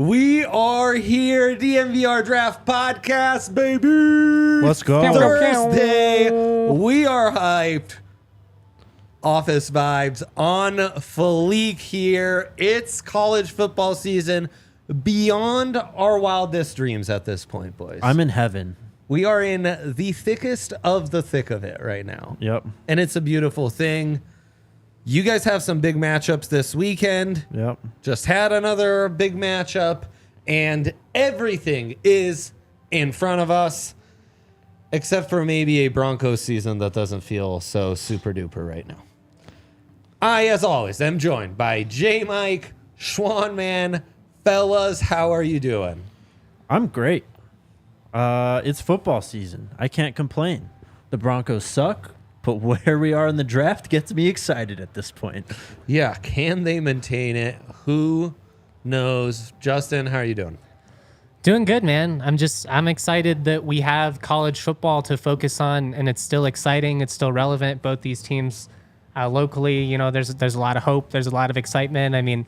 We are here, DNVR Draft Podcast, baby. Let's go. Thursday. We are hyped. Office vibes on fleek here. It's college football season beyond our wildest dreams at this point, boys. I'm in heaven. We are in the thickest of the thick of it right now. Yep. And it's a beautiful thing. You guys have some big matchups this weekend. Yep. Just had another big matchup, and everything is in front of us, except for maybe a Broncos season that doesn't feel so super duper right now. I, as always, am joined by J. Mike, Schwan Man. Fellas, how are you doing? I'm great. It's football season. I can't complain. The Broncos suck, but where we are in the draft gets me excited at this point. Yeah, can they maintain it? Who knows? Justin, how are you doing? Doing good, man. I'm excited that we have college football to focus on, and it's still exciting. It's still relevant. Both these teams locally, you know, there's a lot of hope. There's a lot of excitement. I mean,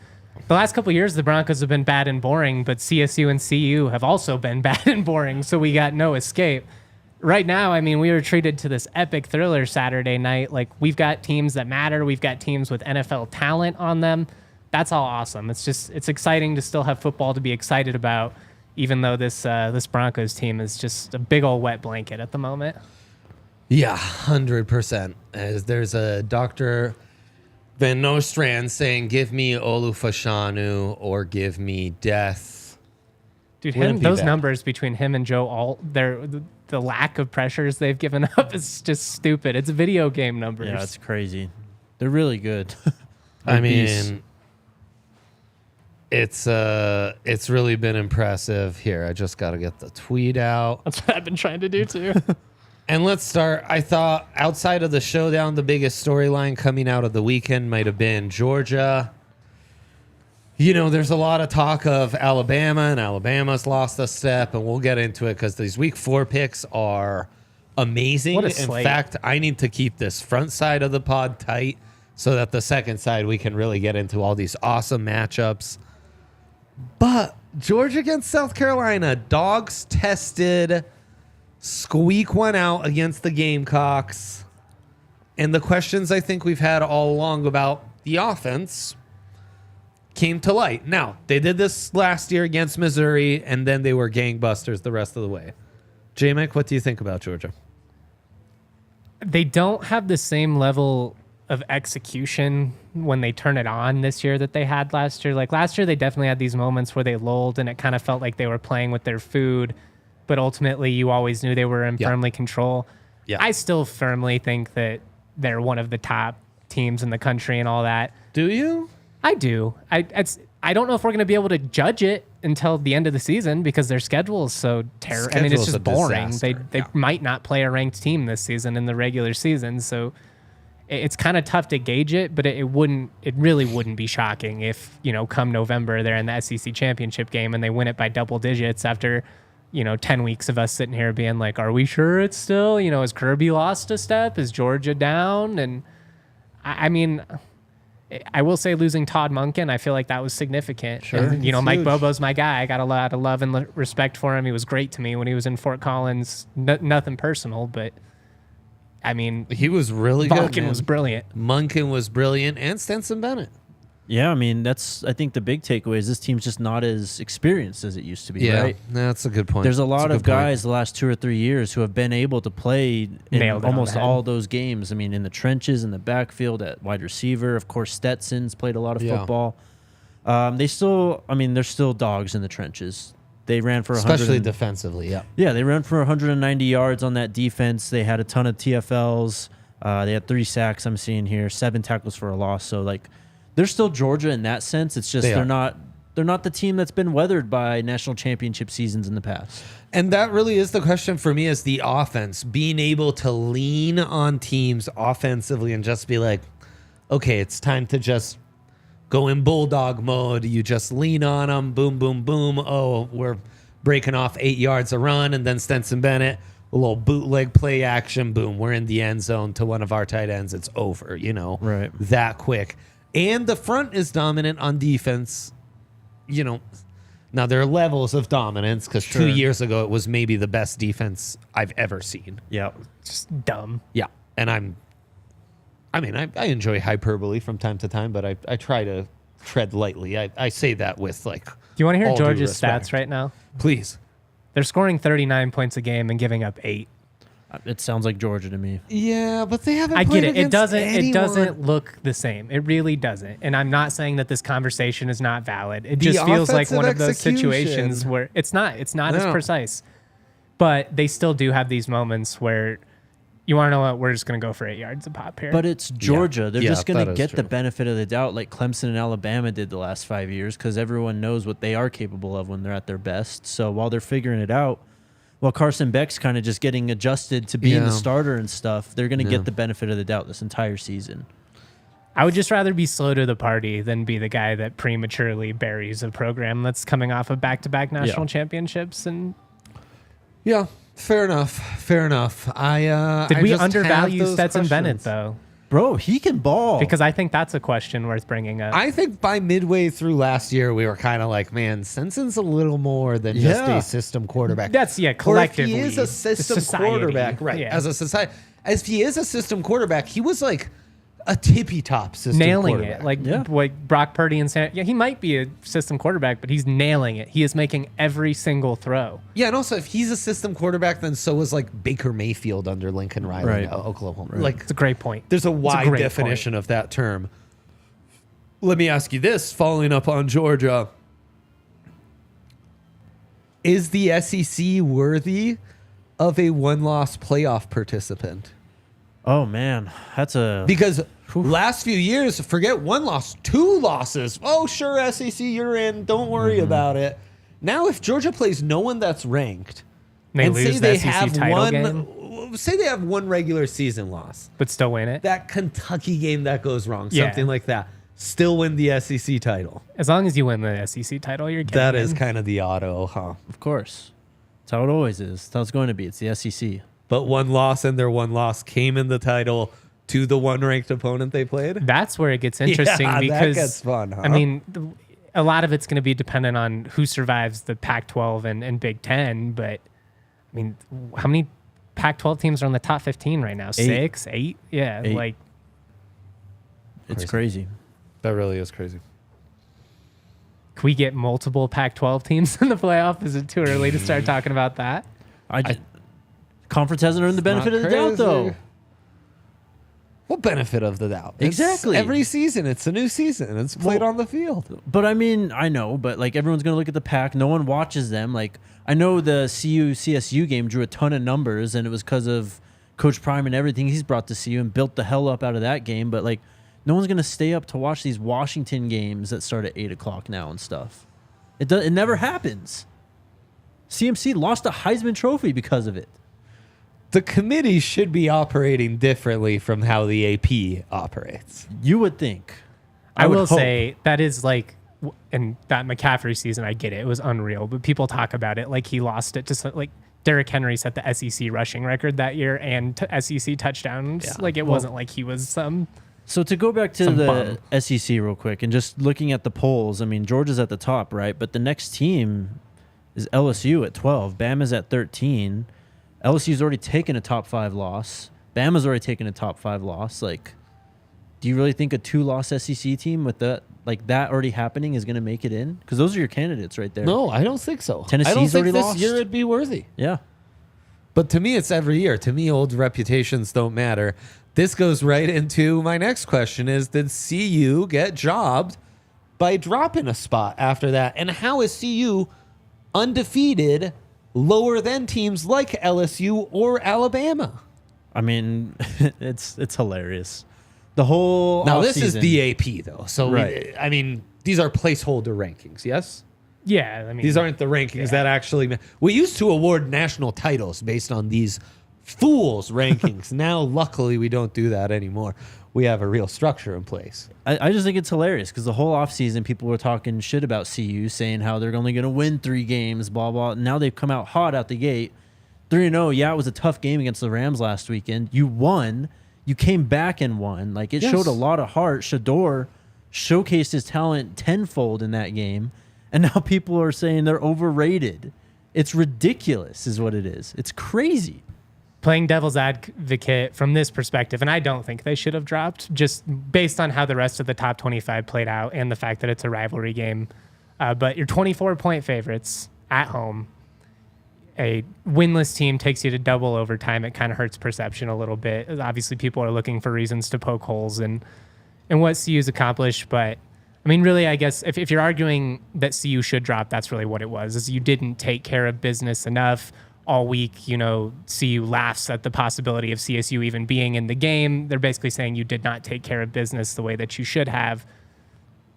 the last couple of years, the Broncos have been bad and boring, but CSU and CU have also been bad and boring, so we got no escape. Right now, I mean, we were treated to this epic thriller Saturday night. Like, we've got teams that matter. We've got teams with NFL talent on them. That's all awesome. It's exciting to still have football to be excited about, even though this Broncos team is just a big old wet blanket at the moment. Yeah, 100%. As there's a Dr. Van Nostrand saying, give me Olufashanu or give me death. Dude, Those numbers between him and Joe Alt, the lack of pressures they've given up is just stupid. It's video game numbers. Yeah, it's crazy. They're really good. I mean, it's really been impressive. Here, I just got to get the tweet out. That's what I've been trying to do too. And let's start. I thought outside of the showdown, the biggest storyline coming out of the weekend might have been Georgia. You know, there's a lot of talk of Alabama, and Alabama's lost a step, and we'll get into it because these week 4 picks are amazing. What a In slate. fact, I need to keep this front side of the pod tight so that the second side we can really get into all these awesome matchups. But Georgia against South Carolina, dogs tested, squeak one out against the Gamecocks. And the questions I think we've had all along about the offense came to light. Now, they did this last year against Missouri, and then they were gangbusters the rest of the way. J-Mick, what do you think about Georgia? They don't have the same level of execution when they turn it on this year that they had last year. Like last year, they definitely had these moments where they lulled, and it kind of felt like they were playing with their food, but ultimately you always knew they were in firmly control. Yeah. I still firmly think that they're one of the top teams in the country and all that. Do you? I do. I don't know if we're going to be able to judge it until the end of the season because their schedule is so terrible. I mean, it's Schedule's a just boring. disaster. They might not play a ranked team this season in the regular season, so it's kind of tough to gauge it. But it really wouldn't be shocking if, you know, come November they're in the SEC championship game and they win it by double digits after, you know, 10 weeks of us sitting here being like, are we sure it's still, you know, has Kirby lost a step? Is Georgia down? And I mean, I will say losing Todd Monken, I feel like that was significant. Sure. And, you know, It's Mike huge. Bobo's my guy. I got a lot of love and respect for him. He was great to me when he was in Fort Collins. Nothing personal, but I mean, He was really good. Monken man. was brilliant. Monken was brilliant, and Stenson Bennett. Yeah, I mean, that's, I think the big takeaway is this team's just not as experienced as it used to be, Yeah, right? that's a good point. There's a lot That's of good point. guys the last 2 or 3 years who have been able to play in Nailed it on almost the head. all those games. I mean, in the trenches, in the backfield, at wide receiver. Of course, Stetson's played a lot of Yeah. football. They're still dogs in the trenches. They ran for Especially defensively, yeah. Yeah, they ran for 190 yards on that defense. They had a ton of TFLs. They had 3 sacks I'm seeing here, 7 tackles for a loss. So, like, they're still Georgia in that sense. It's just They they're are. not they're not the team that's been weathered by national championship seasons in the past. And that really is the question for me, is the offense. Being able to lean on teams offensively and just be like, okay, it's time to just go in bulldog mode. You just lean on them. Boom, boom, boom. Oh, we're breaking off 8 yards a run. And then Stetson Bennett, a little bootleg play action. Boom, we're in the end zone to one of our tight ends. It's over, Right. that quick. And the front is dominant on defense. Now there are levels of dominance because 2 years ago it was maybe the best defense I've ever seen. Yeah. Just dumb. Yeah. And I enjoy hyperbole from time to time, but I try to tread lightly. I say that with like. Do you want to hear all due Georgia's respect. stats right now? Please. They're scoring 39 points a game and giving up 8. It sounds like Georgia to me. Yeah, but they haven't. I played get it. It against doesn't. anyone. It doesn't look the same. It really doesn't. And I'm not saying that this conversation is not valid. It just feels like one of those situations execution. where it's not. It's not as No. precise. But they still do have these moments where you want to know what, we're just going to go for 8 yards a pop here. But it's Georgia. They're just going that to is get the true. benefit of the doubt like Clemson and Alabama did the last 5 years because everyone knows what they are capable of when they're at their best. So while they're figuring it out, while Carson Beck's kind of just getting adjusted to being the starter and stuff, they're going to get the benefit of the doubt this entire season. I would just rather be slow to the party than be the guy that prematurely buries a program that's coming off of back-to-back national championships. And Yeah, fair enough. Fair enough. did we undervalue Stetson Bennett though? Bro, he can ball. Because I think that's a question worth bringing up. I think by midway through last year, we were kind of like, man, Stetson's a little more than just a system quarterback. That's Or collectively. if he is a system society. quarterback, right? Yeah. As a society, as if he is a system quarterback, he was like a tippy top system nailing quarterback. it, like Brock Purdy and he might be a system quarterback, but he's nailing it. He is making every single throw. Yeah, and also if he's a system quarterback, then so was like Baker Mayfield under Lincoln Riley Right. at Oklahoma. Like It's a great point. there's a It's wide great definition of that term. Let me ask you this, following up on Georgia. Is the SEC worthy of a one-loss playoff participant? Oh, man. That's a... Because last few years, forget one loss, 2 losses. Oh, sure, SEC, you're in. Don't worry about it. Now, if Georgia plays no one that's ranked, They and lose say the they SEC have title one, game, say they have one regular season loss, but still win it. that Kentucky game that goes wrong, Yeah. something like that, still win the SEC title. As long as you win the SEC title, you're getting That in. is kind of the auto, huh? Of course. That's how it always is. That's how it's going to be. It's the E SEC. But one loss and their one loss came in the title to the one ranked opponent they played. That's where it gets interesting Yeah, that because gets fun, huh? I mean, a lot of it's going to be dependent on who survives the Pac-12 and Big Ten. But I mean, how many Pac-12 teams are in the top 15 right now? 6, 8? Yeah, 8. like It's crazy. That really is crazy. can we get multiple Pac-12 teams in the playoff? Is it too early to start talking about that? Conference hasn't earned the benefit of the doubt, though. What benefit of the doubt? Exactly. Every season, it's a new season. It's played on the field. But I mean, I know, but like everyone's going to look at the pack. No one watches them. Like I know the CU-CSU game drew a ton of numbers, and it was because of Coach Prime and everything he's brought to CU and built the hell up out of that game. But like no one's going to stay up to watch these Washington games that start at 8 o'clock now and stuff. It never happens. CMC lost a Heisman Trophy because of it. The committee should be operating differently from how the AP operates. You would think. I would will hope. say that is like, and that McCaffrey season, I get it. It was unreal, but people talk about it like he lost it to like Derrick Henry set the SEC rushing record that year and SEC touchdowns. Yeah. Like it wasn't like he was some. So to go back to Some the SEC real quick and just looking at the polls, I mean, Georgia's at the top, right? But the next team is LSU at 12. Bama's at 13. LSU's already taken a top 5 loss. Bama's already taken a top 5 loss. Like, do you really think a 2-loss SEC team with that already happening is going to make it in? Because those are your candidates right there. No, I don't think so. Tennessee's I don't think already this lost. year it'd be worthy. Yeah. But to me, it's every year. To me, old reputations don't matter. This goes right into my next question is, did CU get jobbed by dropping a spot after that? And how is CU undefeated lower than teams like LSU or Alabama? I mean, it's hilarious. The whole Now, this is offseason- the AP, though. So, Right. I mean, these are placeholder rankings, yes? Yeah, I mean, These aren't the rankings that actually. We used to award national titles based on these fools' rankings. Now, luckily, we don't do that anymore. We have a real structure in place. I just think it's hilarious because the whole offseason, people were talking shit about CU, saying how they're only going to win 3 games, blah, blah. Now they've come out hot out the gate. 3-0. Yeah, it was a tough game against the Rams last weekend. You won. You came back and won. Like, it showed a lot of heart. Shador showcased his talent tenfold in that game. And now people are saying they're overrated. It's ridiculous is what it is. It's crazy. Playing devil's advocate from this perspective, and I don't think they should have dropped, just based on how the rest of the top 25 played out and the fact that it's a rivalry game. But you're 24-point favorites at home. A winless team takes you to double overtime. It kind of hurts perception a little bit. Obviously, people are looking for reasons to poke holes in what CU's accomplished, but I mean, really, I guess if you're arguing that CU should drop, that's really what it was, is you didn't take care of business enough all week. You know, CU laughs at the possibility of CSU even being in the game. They're basically saying you did not take care of business the way that you should have.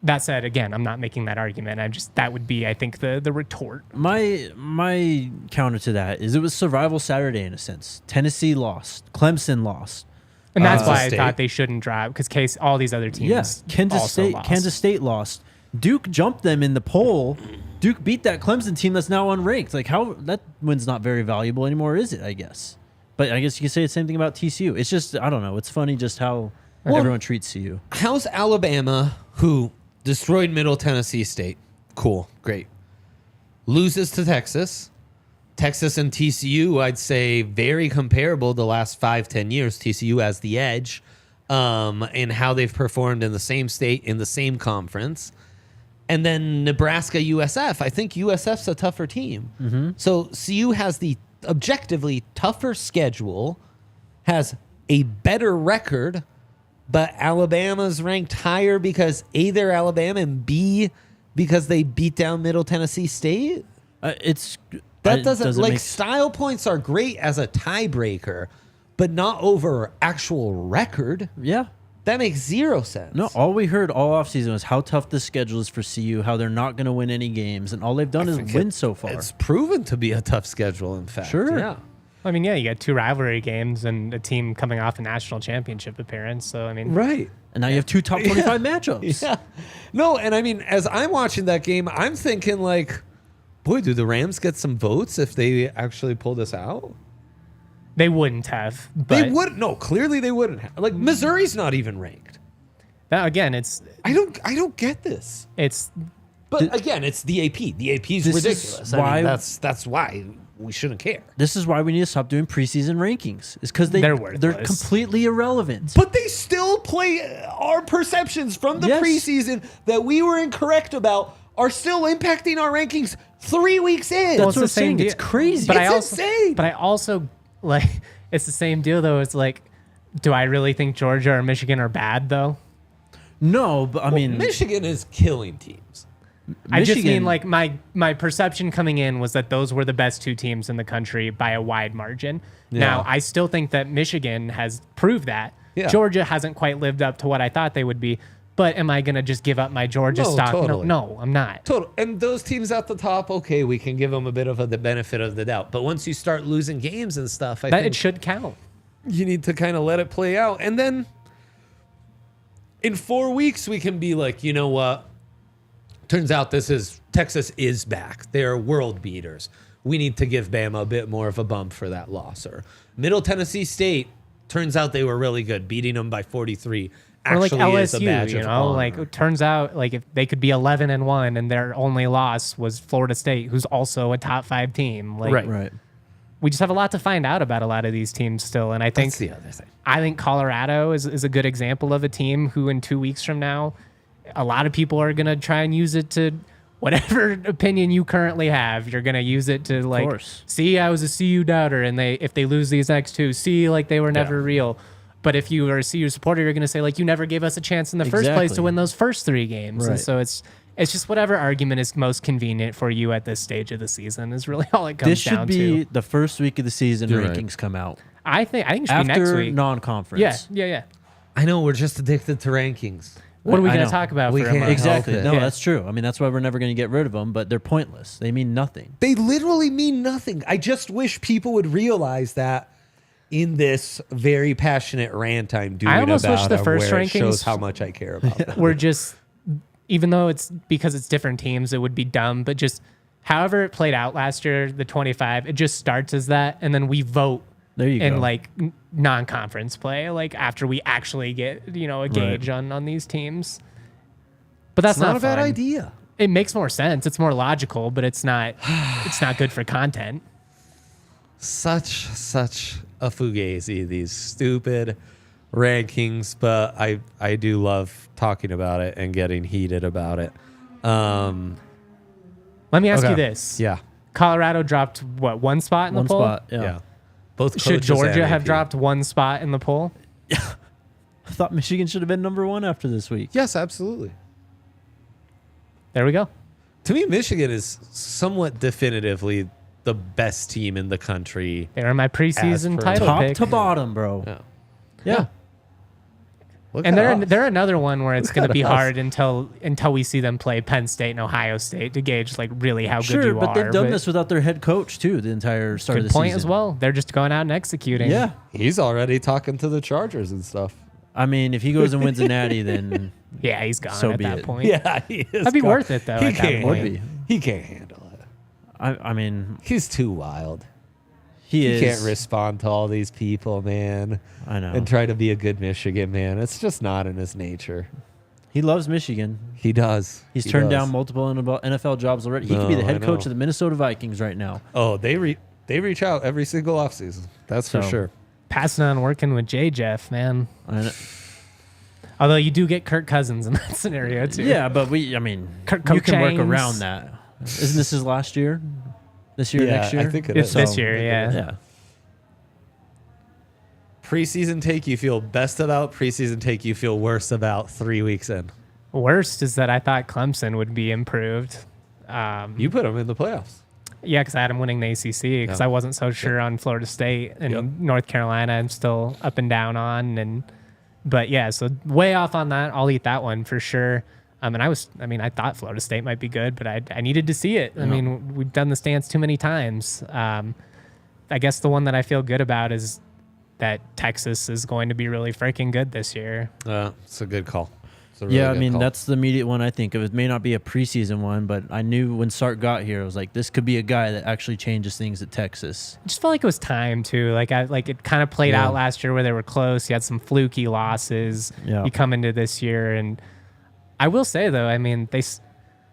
That said, again, I'm not making that argument. That would be, I think, the retort. My counter to that is it was survival Saturday in a sense. Tennessee lost. Clemson lost. And that's why I thought they shouldn't drop, because all these other teams Kansas State lost. Duke jumped them in the poll. Duke beat that Clemson team that's now unranked. Like, how that win's not very valuable anymore, is it? I guess. But I guess you can say the same thing about TCU. It's just, I don't know. It's funny just how everyone treats CU. How's Alabama, who destroyed Middle Tennessee State? Cool, great. Loses to Texas. Texas and TCU, I'd say, very comparable the last 5-10 years. TCU has the edge in how they've performed in the same state, in the same conference. And then Nebraska, USF. I think USF's a tougher team. Mm-hmm. So CU has the objectively tougher schedule, has a better record, but Alabama's ranked higher because A, they're Alabama, and B, because they beat down Middle Tennessee State. That doesn't like style points are great as a tiebreaker, but not over actual record. Yeah. That makes zero sense. No, all we heard all offseason was how tough the schedule is for CU, how they're not going to win any games, and all they've done is win so far. It's proven to be a tough schedule, in fact. Sure. Yeah. I mean, yeah, you got 2 rivalry games and a team coming off a national championship appearance. So, I mean. Right. And now you have 2 top 25 matchups. Yeah. No, and I mean, as I'm watching that game, I'm thinking like, boy, do the Rams get some votes if they actually pull this out? They wouldn't have. But They wouldn't. No, clearly they wouldn't have. Like, Missouri's not even ranked. That, again, it's. I don't get this. But again, it's the AP. The AP's ridiculous. That's why we shouldn't care. This is why we need to stop doing preseason rankings. It's because they're completely irrelevant. But they still play our perceptions from the preseason that we were incorrect about are still impacting our rankings 3 weeks in. That's what I'm saying. It's crazy. But it's insane. But I also, like, it's the same deal, though. It's like, do I really think Georgia or Michigan are bad, though? No, but I mean, Michigan is killing teams. I just mean, like, my perception coming in was that those were the best 2 teams in the country by a wide margin. Yeah. Now, I still think that Michigan has proved that. Yeah. Georgia hasn't quite lived up to what I thought they would be. But am I going to just give up my Georgia stock? Totally. No, I'm not. Total. And those teams at the top, okay, we can give them a bit of the benefit of the doubt. But once you start losing games and stuff, I think it should count. You need to kind of let it play out. And then in 4 weeks, we can be like, you know what? Turns out Texas is back. They're world beaters. We need to give Bama a bit more of a bump for that loss. Or Middle Tennessee State, turns out they were really good, beating them by 43. Or like actually LSU, is a badge of honor. Like it turns out, like if they could be 11-1 and their only loss was Florida State, who's also a top 5 team. Like, right. We just have a lot to find out about a lot of these teams still, and I think that's the other thing. I think Colorado is a good example of a team who, in 2 weeks from now, a lot of people are gonna try and use it to whatever opinion you currently have. You're gonna use it to like, see, I was a CU doubter, and if they lose these next 2, see, like they were never real. But if you are a CU supporter, you're going to say, like, you never gave us a chance in the first place to win those first 3 games. Right. And so it's just whatever argument is most convenient for you at this stage of the season is really all it comes down to. This should be the first week of the season rankings come out. I think it should be next week. After non-conference. Yeah. I know, we're just addicted to rankings. What are we I going know. to talk about We for a can't month? Exactly. help it. No, Yeah. that's true. I mean, that's why we're never going to get rid of them, but they're pointless. They mean nothing. They literally mean nothing. I just wish people would realize that in this very passionate rant I'm doing I almost about wish the them, first where it shows rankings how much I care about them. We're just, even though it's because it's different teams, it would be dumb, but just however it played out last year, the 25, it just starts as that. And then we vote There you in go. like non-conference play, like after we actually get, a gauge on these teams. But that's It's not a bad fun. idea. It makes more sense. It's more logical, but it's not good for content. Such a fugazi, these stupid rankings, but I do love talking about it and getting heated about it. Let me ask you Okay. this. Yeah. Colorado dropped what, one spot in One the poll? spot. Yeah. Yeah. Both Should coaches Georgia and have AP. dropped one spot in the poll? I thought Michigan should have been number 1 after this week. Yes, absolutely. There we go. To me, Michigan is somewhat definitively the best team in the country. They were my preseason per- title Top pick. to bottom, bro. Yeah. Yeah. Look And at us. they're another one where it's going to be us. hard until we see them play Penn State and Ohio State to gauge like really how good Sure, you but are. they've done this without their head coach too. The entire start of Good the point season. as well. They're just going out and executing. Yeah. He's already talking to the Chargers and stuff. I mean, if he goes and wins a natty, then Yeah, he's gone So at be that it. point. Yeah, he is. That'd be worth it though. He At that can't. point. would be. He can't handle it. I mean, He's too wild. he He is. can't respond to all these people, man, I know. and try to be a good Michigan man. It's just not in his nature. He loves Michigan. He does. He's He turned does. down multiple NFL jobs already. He could be No, the I head coach know. of the Minnesota Vikings right now. Oh, they reach out every single offseason. That's for So- sure. Passing on working with J. Jeff, man. I know. Although you do get Kirk Cousins in that scenario too. Yeah, but you Coach can work James. around that. Isn't this his last year? This year, next year? I think it It's is. this year, yeah. Yeah. Preseason take you feel best about. Preseason take you feel worse about 3 weeks in. Worst is that I thought Clemson would be improved. You put them in the playoffs. Yeah, because I had him winning the ACC because Yeah. I wasn't so sure on Florida State and Yep. North Carolina. I'm still up and down on, but yeah, so way off on that. I'll eat that one for sure. And I thought Florida State might be good, but I needed to see it. I mean, we've done this dance too many times. I guess the one that I feel good about is that Texas is going to be really freaking good this year. It's a good call. It's a really Yeah, I good mean, call. that's the immediate one I think of. It may not be a preseason one, but I knew when Sark got here, I was like, this could be a guy that actually changes things at Texas. I just felt like it was time too. Like it kind of played Yeah. out last year where they were close. You had some fluky losses. Yeah. You come into this year, and I will say though, I mean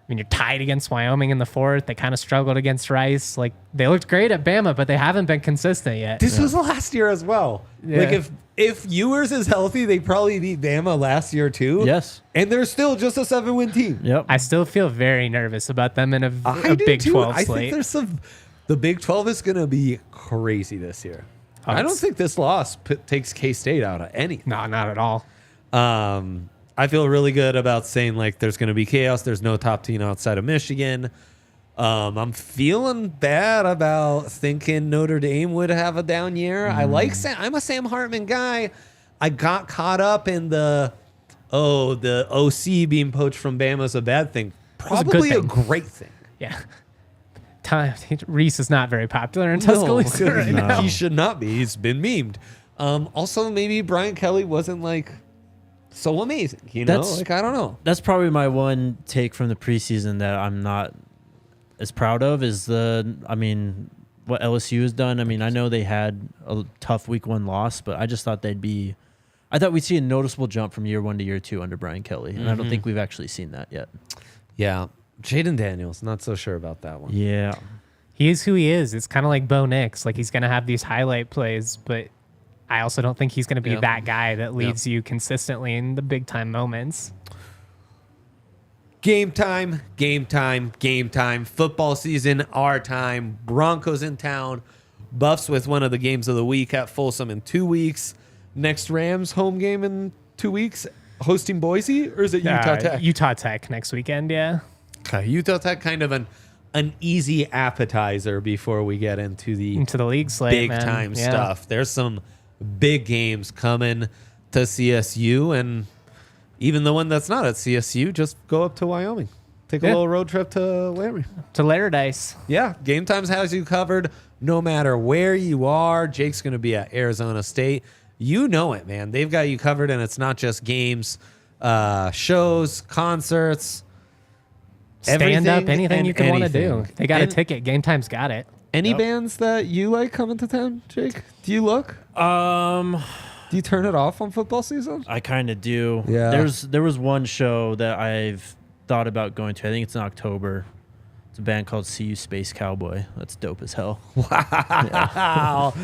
you're tied against Wyoming in the fourth. They kind of struggled against Rice. Like they looked great at Bama, but they haven't been consistent yet. This was last year as well. Yeah. Like if Ewers is healthy, they probably beat Bama last year too. Yes. And they're still just a 7-win team. Yep. I still feel very nervous about them in a I do Big too. 12 I slate. think the Big 12 is going to be crazy this year. Oh, I don't it's- think this loss takes K-State out of anything. No, not at all. I feel really good about saying like there's going to be chaos. There's no top team outside of Michigan. I'm feeling bad about thinking Notre Dame would have a down year. I like I'm a Sam Hartman guy. I got caught up in the OC being poached from Bama is a bad thing. was a good Probably a thing. great thing. Yeah. Reese is not very popular in Tuscaloosa right he- now. he should not be. He's been memed. Also, maybe Brian Kelly wasn't like so amazing. You know, That's- like I don't know. That's probably my one take from the preseason that I'm not as proud of is what LSU has done. I mean, I know they had a tough week 1 loss, but I just thought I thought we'd see a noticeable jump from year 1 to year 2 under Brian Kelly. And I don't think we've actually seen that yet. Yeah, Jaden Daniels. Not so sure about that one. Yeah. He is who he is. It's kind of like Bo Nix. Like he's going to have these highlight plays, but I also don't think he's going to be Yeah. that guy that leads you consistently in the big time moments. Game time, game time, game time. Football season, our time. Broncos in town. Buffs with one of the games of the week at Folsom in 2 weeks. Next Rams home game in 2 weeks. Hosting Boise, or is it Utah Tech? Utah Tech next weekend, yeah. Okay, Utah Tech kind of an easy appetizer before we get into the Into the league slate, big man. time Yeah. stuff. There's some big games coming to CSU, and even the one that's not at CSU, just go up to Wyoming. Take a little road trip to Laramie. To Laradise. Yeah, Game Times has you covered no matter where you are. Jake's going to be at Arizona State. You know it, man. They've got you covered, and it's not just games, shows, concerts, Stand up, anything you can want to do. anything. They got a And ticket. Game Time's got it. Any bands that you like coming to town, Jake? Do you look? Do you turn it off on football season? I kind of do. Yeah. There was one show that I've thought about going to. I think it's in October. It's a band called See You Space Cowboy. That's dope as hell. Wow.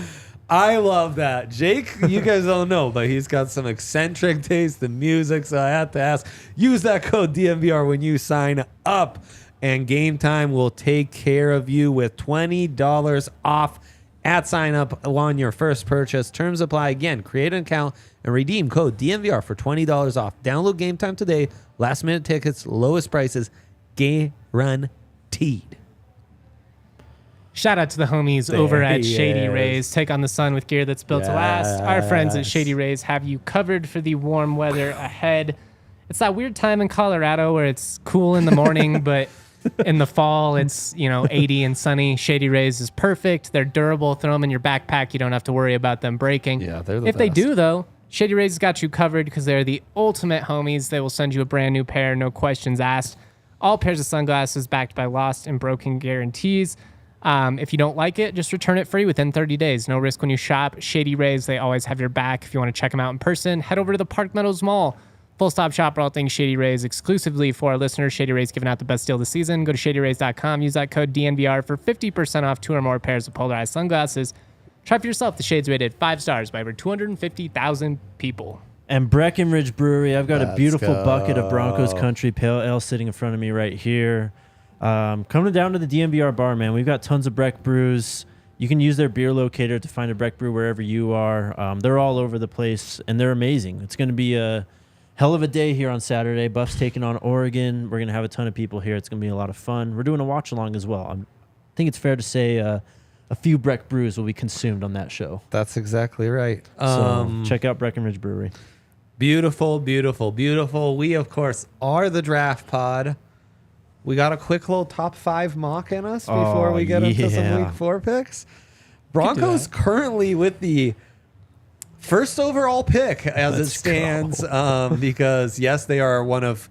I love that. Jake, you guys don't know, but he's got some eccentric taste in music, so I have to ask. Use that code DNVR when you sign up, and Game Time will take care of you with $20 off at sign up on your first purchase. Terms apply. Again, create an account and redeem code DNVR for $20 off. Download Game Time today. Last minute tickets, lowest prices, guaranteed. Shout out to the homies over at he Shady is. Rays. Take on the sun with gear that's built to last. Our friends at Yes. Shady Rays have you covered for the warm weather ahead. It's that weird time in Colorado where it's cool in the morning, but in the fall it's 80 and sunny. Shady Rays is perfect. They're durable. Throw them in your backpack. You don't have to worry about them breaking. Yeah, they're the If they best. do though, Shady Rays has got you covered because they're the ultimate homies. They will send you a brand new pair, no questions asked. All pairs of sunglasses backed by lost and broken guarantees. If you don't like it, just return it free within 30 days. No risk when you shop. Shady Rays, they always have your back. If you want to check them out in person, head over to the Park Meadows Mall. Full stop shop for all things Shady Rays exclusively for our listeners. Shady Rays giving out the best deal of the season. Go to shadyrays.com. Use that code DNVR for 50% off 2 or more pairs of polarized sunglasses. Try for yourself. The Shades rated 5 stars by over 250,000 people. And Breckenridge Brewery, I've got a Let's beautiful go. bucket of Broncos Country Pale Ale sitting in front of me right here. Coming down to the DNVR bar, man. We've got tons of Breck brews. You can use their beer locator to find a Breck brew wherever you are. They're all over the place, and they're amazing. It's going to be a hell of a day here on Saturday. Buff's taking on Oregon. We're going to have a ton of people here. It's going to be a lot of fun. We're doing a watch-along as well. I think it's fair to say a few Breck brews will be consumed on that show. That's exactly right. So check out Breckenridge Brewery. Beautiful, beautiful, beautiful. We, of course, are the Draft Pod. We got a quick little top 5 mock in us before we get into some week 4 picks. Broncos currently with the first overall pick as it stands, because, yes, they are one of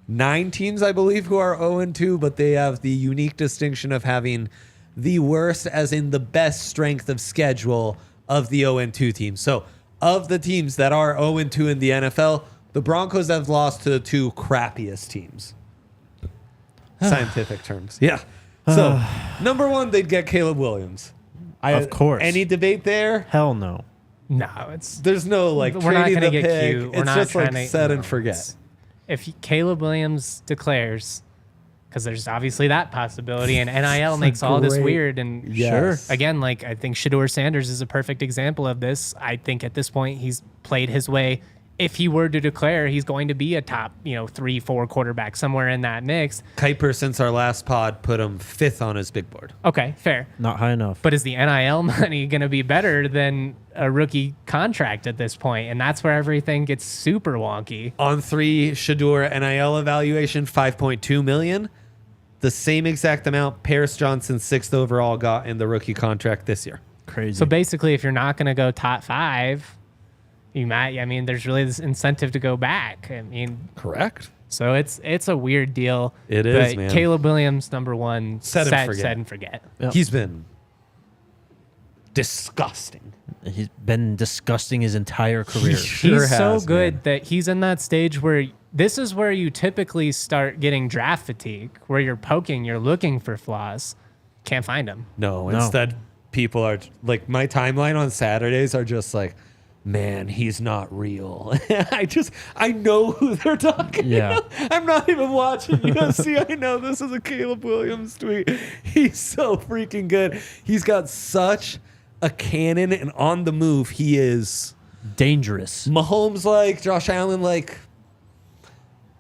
9 teams, I believe, who are 0-2, but they have the unique distinction of having the worst, as in the best strength of schedule of the 0-2 teams. So, of the teams that are 0-2 in the NFL, the Broncos have lost to the 2 crappiest teams. Scientific terms. Yeah. So, number 1, they'd get Caleb Williams. Of course. Any debate there? Hell no. No, it's There's no, like, we're not trading going to the get pick. cute. We're It's not just, like, trying to, set no, and forget. it's- If Caleb Williams declares, because there's obviously that possibility, and NIL makes all this great- weird. And Yes. again, like I think Shedeur Sanders is a perfect example of this. I think at this point he's played his way. If he were to declare, he's going to be a top, 3-4 quarterback somewhere in that mix. Kuiper, since our last pod, put him 5th on his big board. Okay, fair. Not high enough. But is the NIL money going to be better than a rookie contract at this point? And that's where everything gets super wonky. On 3, Shedeur NIL evaluation, $5.2 million. The same exact amount Paris Johnson, 6th overall, got in the rookie contract this year. Crazy. So basically, if you're not going to go top 5, you might. I mean, there's really this incentive to go back. I mean, Correct. so it's a weird deal. It is, but man. Caleb Williams, number 1, Set and forget. Yep. He's been disgusting. He's been disgusting his entire career. Sure He's so has, good man. that he's in that stage where this is where you typically start getting draft fatigue, where you're poking, you're looking for flaws, can't find them. No, instead, people are like, my timeline on Saturdays are just like, man, he's not real. I know who they're talking Yeah. about. I'm not even watching UFC. I know this is a Caleb Williams tweet. He's so freaking good. He's got such a cannon, and on the move, he is Dangerous. Mahomes like, Josh Allen like.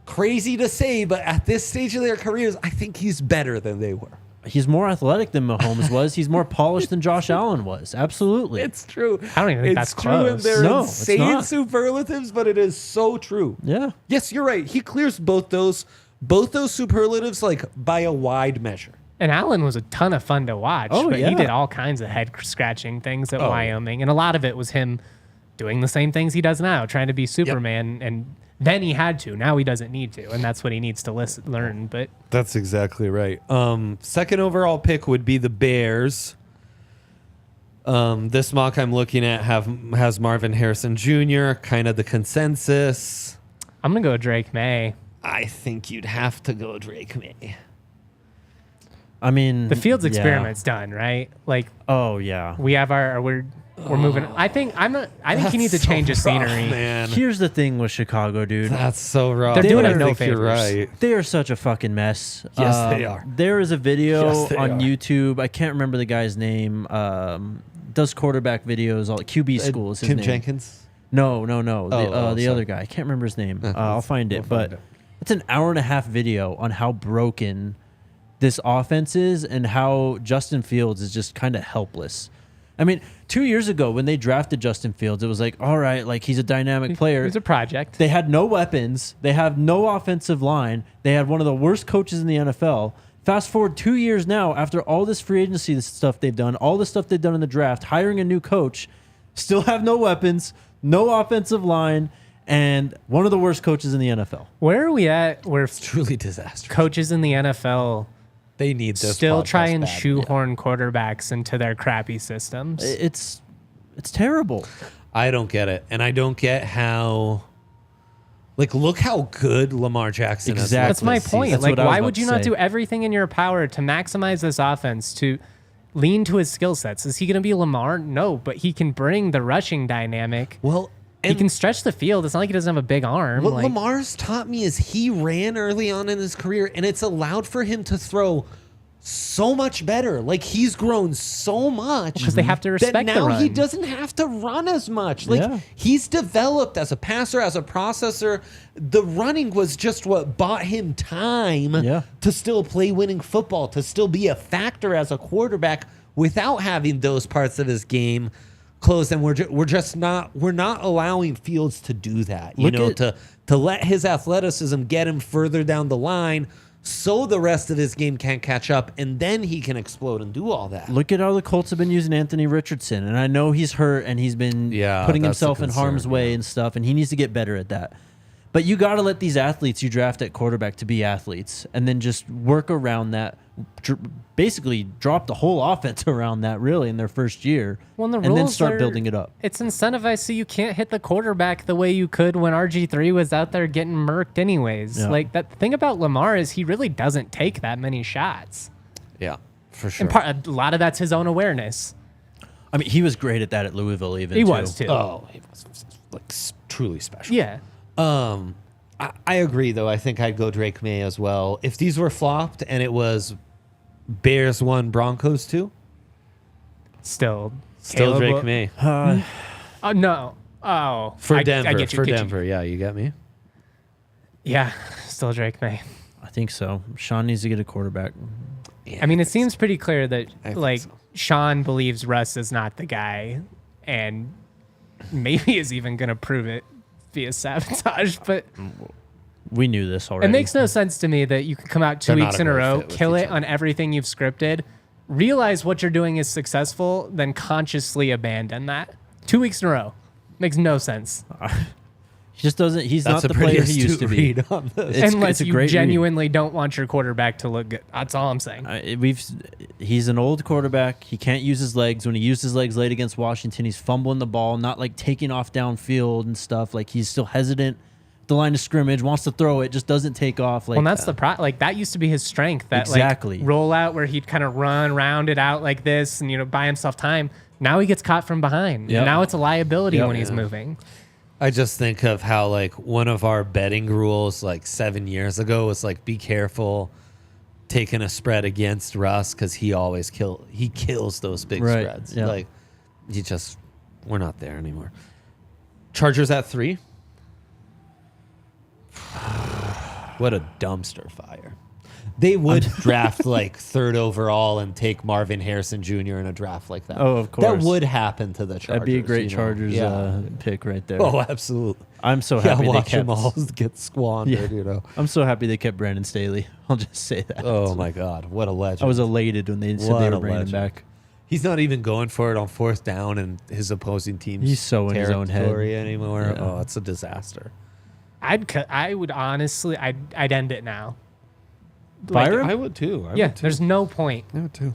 Crazy to say, but at this stage of their careers, I think he's better than they were. He's more athletic than Mahomes was. He's more polished than Josh Allen was. Absolutely. It's true. I don't even think that's It's true, and close. they're No, it's insane not. superlatives, but it is so true. Yeah. Yes, you're right. He clears both those superlatives like by a wide measure. And Allen was a ton of fun to watch. Oh, but yeah. he did all kinds of head scratching things at Oh. Wyoming, and a lot of it was him doing the same things he does now, trying to be Superman. And then he had to. Now he doesn't need to, and that's what he needs to learn. But That's exactly right. Second overall pick would be the Bears. This mock I'm looking at has Marvin Harrison Jr. kind of the consensus. I'm gonna go Drake May. I think you'd have to go Drake May. I mean, The Fields yeah. experiment's done, right? Like Oh, yeah. we have we're moving. I think he needs to change his scenery. Man. Here's the thing with Chicago, dude. That's so rough. They're doing I him no think you're favors. right. They are such a fucking mess. Yes, they are. There is a video Yes, they on are. YouTube. I can't remember the guy's name. Does quarterback videos. All QB school is his Tim name. Jenkins. No. Oh, The sorry. other guy. I can't remember his name. I'll find it. But it's an hour-and-a-half video on how broken this offense is and how Justin Fields is just kind of helpless. I mean, 2 years ago when they drafted Justin Fields, it was like, all right, like he's a dynamic player. It's a project. They had no weapons. They have no offensive line. They had one of the worst coaches in the NFL. Fast forward 2 years now, after all this free agency stuff they've done, all the stuff they've done in the draft, hiring a new coach, still have no weapons, no offensive line, and one of the worst coaches in the NFL. Where are we at? Where Truly disastrous. coaches in the NFL They need this. still podcast try and bad. shoehorn quarterbacks into their crappy systems? It's terrible. I don't get it, and I don't get how. Like, look how good Lamar Jackson is. Exactly. That's my point. That's Like, what I was why about would you to not say. do everything in your power to maximize this offense, to lean to his skill sets? Is he going to be Lamar? No, but he can bring the rushing dynamic. Well, He and can stretch the field. It's not like he doesn't have a big arm. what Like, Lamar's taught me is he ran early on in his career, and it's allowed for him to throw so much better. Like, he's grown so much because they have to respect that now the run. he doesn't have to run as much. Like, Yeah. he's developed as a passer, as a processor. The running was just what bought him time Yeah. to still play winning football, to still be a factor as a quarterback without having those parts of his game closed. And we're not allowing Fields to do that. You Look know, at- to let his athleticism get him further down the line, so the rest of his game can't catch up, and then he can explode and do all that. Look at how the Colts have been using Anthony Richardson. And I know he's hurt and he's been Yeah, putting that's the himself in harm's concern, way yeah. and stuff, and he needs to get better at that. But you got to let these athletes you draft at quarterback to be athletes and then just work around that, basically drop the whole offense around that really in their first year, Well, and the and then rules start are- building it up. It's incentivized so you can't hit the quarterback the way you could when RG3 was out there getting murked anyways. Yeah. Like, that thing about Lamar is he really doesn't take that many shots. Yeah, for sure. And a lot of that's his own awareness. I mean, he was great at that at Louisville even, He too. was too. Oh, he was like truly special. Yeah. I agree, though. I think I'd go Drake May as well. If these were flopped and it was Bears 1, Broncos 2, Still still Caleb- Drake May. Oh, no. Oh. For Denver. I get you, for get you. Denver. Yeah, you got me? Yeah. Still Drake May. I think so. Sean needs to get a quarterback. Yeah, I mean, it seems pretty clear that, think like, so. Sean believes Russ is not the guy and maybe is even going to prove it via sabotage. But We knew this already. it makes no sense to me that you can come out 2 They're not weeks a in a great row, fit with kill each it on everything you've scripted, realize what you're doing is successful, then consciously abandon that. 2 weeks in a row. Makes no sense. He just doesn't. He's That's not a the pretty player he used astute to be. read on this. It's- Unless it's a you great read. genuinely don't want your quarterback to look good. That's all I'm saying. He's an old quarterback. He can't use his legs. When he used his legs late against Washington, he's fumbling the ball, not like taking off downfield and stuff. Like he's still hesitant. The line of scrimmage, wants to throw it, just doesn't take off. Like Well, and that's the like that used to be his strength. That Exactly. like rollout where he'd kind of run, round it out like this, and buy himself time. Now he gets caught from behind. Yep. And now it's a liability Yep. when he's Yeah. moving. I just think of how like one of our betting rules like 7 years ago was like be careful taking a spread against Russ because he always kills those big Right, spreads. yeah. Like we're not there anymore. Chargers at 3. What a dumpster fire. They would draft like 3rd overall and take Marvin Harrison Jr. in a draft like that. Oh, of course. That would happen to the Chargers. That'd be a great you know? Chargers Yeah. pick right there. Oh, absolutely. I'm so happy they watch kept. them all get squandered, Yeah. you know. I'm so happy they kept Brandon Staley. I'll just say that. Oh, my God. What a legend. I was elated when they said What they a were bringing him legend. back. He's not even going for it on 4th down and his opposing team's He's so in his own head. territory anymore. Yeah. Oh, it's a disaster. I would honestly, I'd end it now. Byron? I would too. Yeah, there's no point. I would too.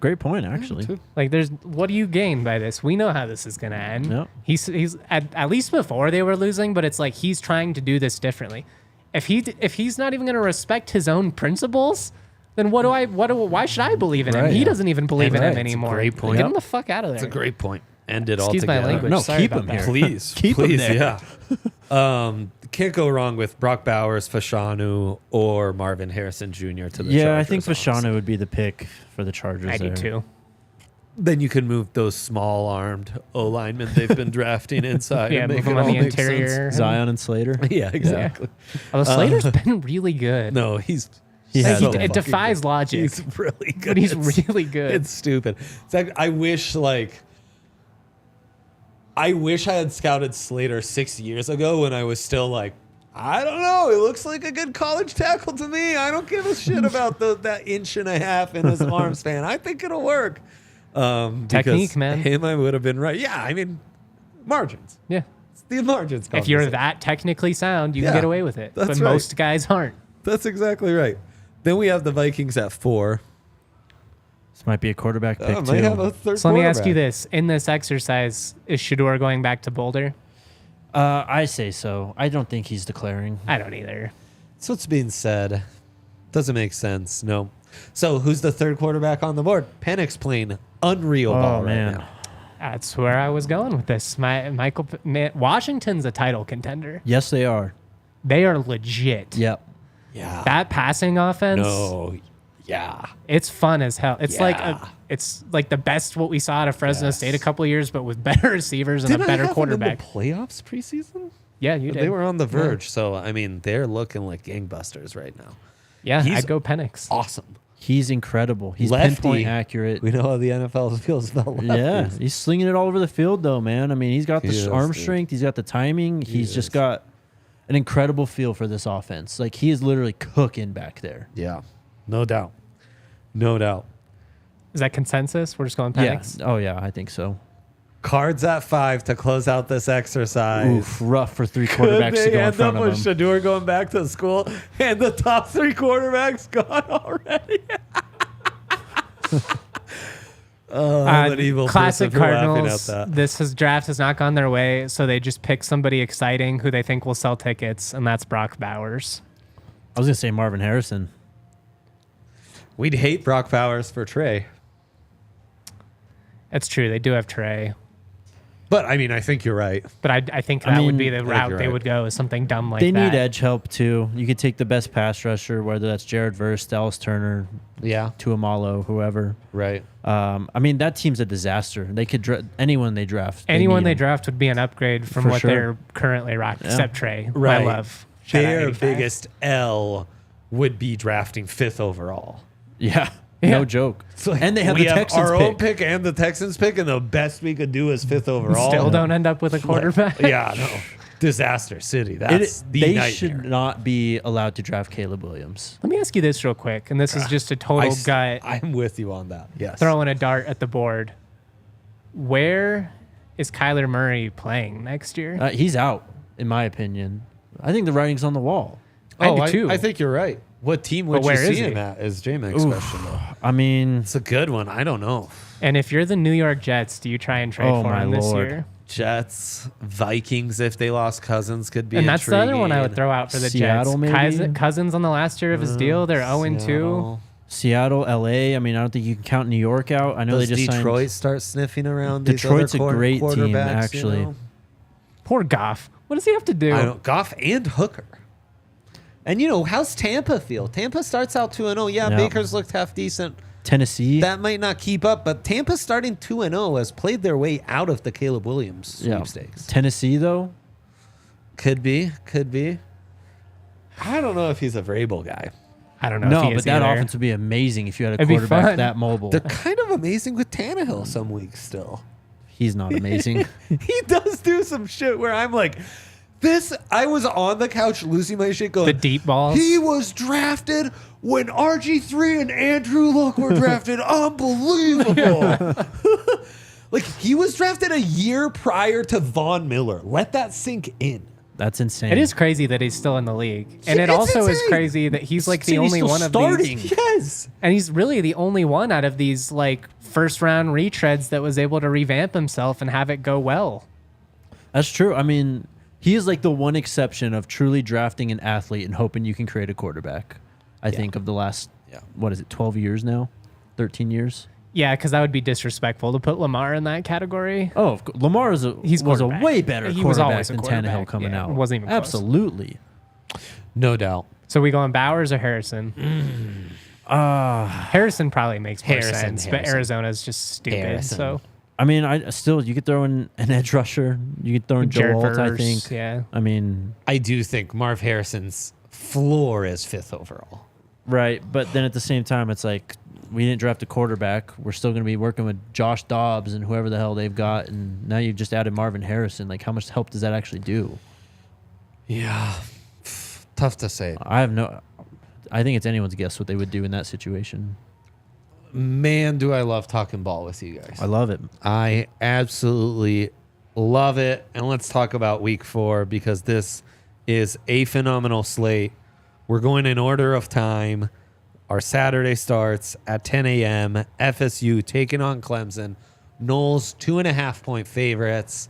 Great point, actually. Like, what do you gain by this? We know how this is gonna end. Yep. He's at least before they were losing, but it's like he's trying to do this differently. If he's not even gonna respect his own principles, then why should I believe in him? Right, He yeah. doesn't even believe in Right, him it's a anymore. great point. Get Yep. him the fuck out of there. It's a great point. End it all Excuse my together. language. No, Sorry keep about him that. here. Please. Keep him please, there. yeah. Can't go wrong with Brock Bowers, Fashanu, or Marvin Harrison Jr. to the Chargers. Yeah, I think honestly. Fashanu would be the pick for the Chargers. I do there. too. Then you can move those small-armed O-linemen they've been drafting inside. Yeah, and make move him it on all the make sense. interior. Zion and Slater. Yeah, exactly. Although Slater's been really good. No, he's He Like, has so been. it fucking defies good. logic. He's really good. But he's It's- really good. It's stupid. It's like I wish I had scouted Slater 6 years ago when I was still like, I don't know. It looks like a good college tackle to me. I don't give a shit about that inch and a half in his arm span. I think it'll work. Technique, Because man. Him, I would have been right. Yeah, I mean, margins. Yeah. It's the margins. If you're conversation. that technically sound, you Yeah, can get away with it. that's But right. most guys aren't. That's exactly right. Then we have the Vikings at 4. This might be a quarterback pick Might too. have a third So let me ask you quarterback. this. In this exercise, is Shador going back to Boulder? I say so. I don't think he's declaring. I don't either. That's what's being said. Doesn't make sense. No. So who's the third quarterback on the board? Penix playing unreal ball right man. now. That's where I was going with this. Washington's a title contender. Yes, they are. They are legit. Yep. Yeah. That passing offense, No. Yeah. it's fun as hell. It's Yeah. it's like the best what we saw out of Fresno Yes. State a couple of years, but with better receivers and Didn't a better I have them in quarterback. the playoffs preseason? Yeah, you did. They were on the verge. So, I mean, they're looking like gangbusters right now. Yeah, He's I'd go Penix. Awesome. He's incredible. He's Lefty. pinpoint accurate. We know how the NFL feels about lefties. Yeah, he's slinging it all over the field, though, man. I mean, he's got the He is, arm dude. strength. He's got the timing. He's is. just got an incredible feel for this offense. Like, he is literally cooking back there. Yeah. No doubt. No doubt. Is that consensus? We're just going Penix. Yeah. Oh, yeah, I think so. Cards at 5 to close out this exercise. Oof, rough for three Could quarterbacks to they go in end front up of with him. Shador going back to school and the top 3 quarterbacks gone already? An evil Classic person for laughing Cardinals. at that. This draft has not gone their way, so they just pick somebody exciting who they think will sell tickets, and that's Brock Bowers. I was going to say Marvin Harrison. We'd hate Brock Bowers for Trey. It's true. They do have Trey. But, I mean, I think you're right. But I think I that would mean, be the think route you're they right. would go, is something dumb like They that. need edge help, too. You could take the best pass rusher, whether that's Jared Verse, Dallas Turner, Yeah. Tuamalo, whoever. Right. I mean, that team's a disaster. They could anyone they draft. Anyone need they 'em. draft would be an upgrade from For what sure. they're currently rocking, Yeah. except Trey. Right. I love. Shout out Their 85. biggest L would be drafting 5th overall. Yeah, Yeah. no joke. And they have we the Texans our own pick. pick and the Texans pick, and the best we could do is 5th overall. Still don't end up with a quarterback. Yeah, no. Disaster city. That's the they nightmare. should not be allowed to draft Caleb Williams. Let me ask you this real quick, and this is just a total gut. I'm with you on that. Yes. Throwing a dart at the board. Where is Kyler Murray playing next year? He's out, in my opinion. I think the writing's on the wall. I do too. I think you're right. What team would But where you is see he? him at is J-Mac's question, though. I mean, It's a good one. I don't know. And if you're the New York Jets, do you try and trade Oh, for my him this Lord. year? Jets, Vikings, if they lost Cousins, could be And that's the other one I would intriguing. throw out for the Seattle, Jets. maybe? Cousins on the last year of his deal. They're 0-2. Seattle. Seattle, LA. I mean, I don't think you can count New York out. I know Does they just Detroit signed. start sniffing around Detroit's these other a great team, quarterbacks, actually. You know? Poor Goff. What does he have to do? I don't, Goff and Hooker. And, you know, how's Tampa feel? Tampa starts out 2-0. Yeah, Yeah. Baker's looked half decent. Tennessee. That might not keep up, but Tampa starting 2-0 has played their way out of the Caleb Williams sweepstakes. Tennessee, though. Could be. I don't know if he's a Vrabel guy. I don't know. No, if he but is that either. offense would be amazing if you had a It'd be quarterback fun. that mobile. They're kind of amazing with Tannehill some weeks still. He's not amazing. He does do some shit where I'm like, I was on the couch losing my shit going, The deep balls. he was drafted when RG3 and Andrew Luck were drafted. Unbelievable. Like, he was drafted a year prior to Von Miller. Let that sink in. That's insane. It is crazy that he's still in the league, and it it's also is insane. crazy that he's like the He's only still one of starting. these. Yes. And he's really the only one out of these like first round retreads that was able to revamp himself and have it go well. That's true. I mean, he is like the one exception of truly drafting an athlete and hoping you can create a quarterback. I think of the last, what is it, 12 years now? 13 years? Yeah, because that would be disrespectful to put Lamar in that category. Oh, of course. Lamar was a quarterback. way better He was quarterback always a than quarterback. Tannehill coming Yeah, out. it wasn't even close. Absolutely. No doubt. So we going Bowers or Harrison? Harrison probably makes more sense, but Arizona's just stupid. Harrison. So I mean, you could throw in an edge rusher. You could throw in Jared Joe Alt, I Verse, think. yeah. I mean, I do think Marv Harrison's floor is 5th overall. right. But then at the same time, it's like, we didn't draft a quarterback. We're still going to be working with Josh Dobbs and whoever the hell they've got. And now you've just added Marvin Harrison. Like, how much help does that actually do? Yeah. Tough to say. I think it's anyone's guess what they would do in that situation. Man, do I love talking ball with you guys. I love it. I absolutely love it. And let's talk about week 4 because this is a phenomenal slate. We're going in order of time. Our Saturday starts at 10 a.m. FSU taking on Clemson. Noles 2.5-point favorites.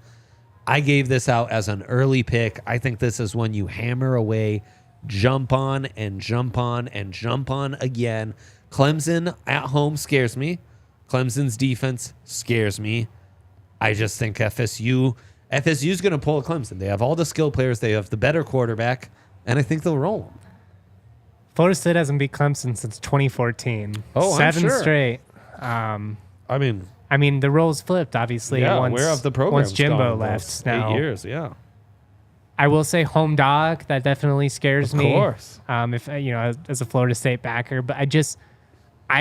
I gave this out as an early pick. I think this is when you hammer away, jump on and jump on and jump on again. Clemson at home scares me. Clemson's defense scares me. I just think FSU's going to pull a Clemson. They have all the skill players. They have the better quarterback, and I think they'll roll them. Florida State hasn't beat Clemson since 2014. Oh, I'm 7 sure. straight. I mean, the roles flipped, obviously. yeah, once, where have the program once Jimbo left. Now, 8 years, yeah. I will say home dog. That definitely scares Of me. course. If as a Florida State backer, but I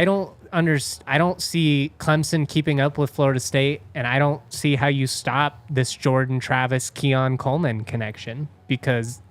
don't see Clemson keeping up with Florida State, and I don't see how you stop this Jordan Travis Keon Coleman connection because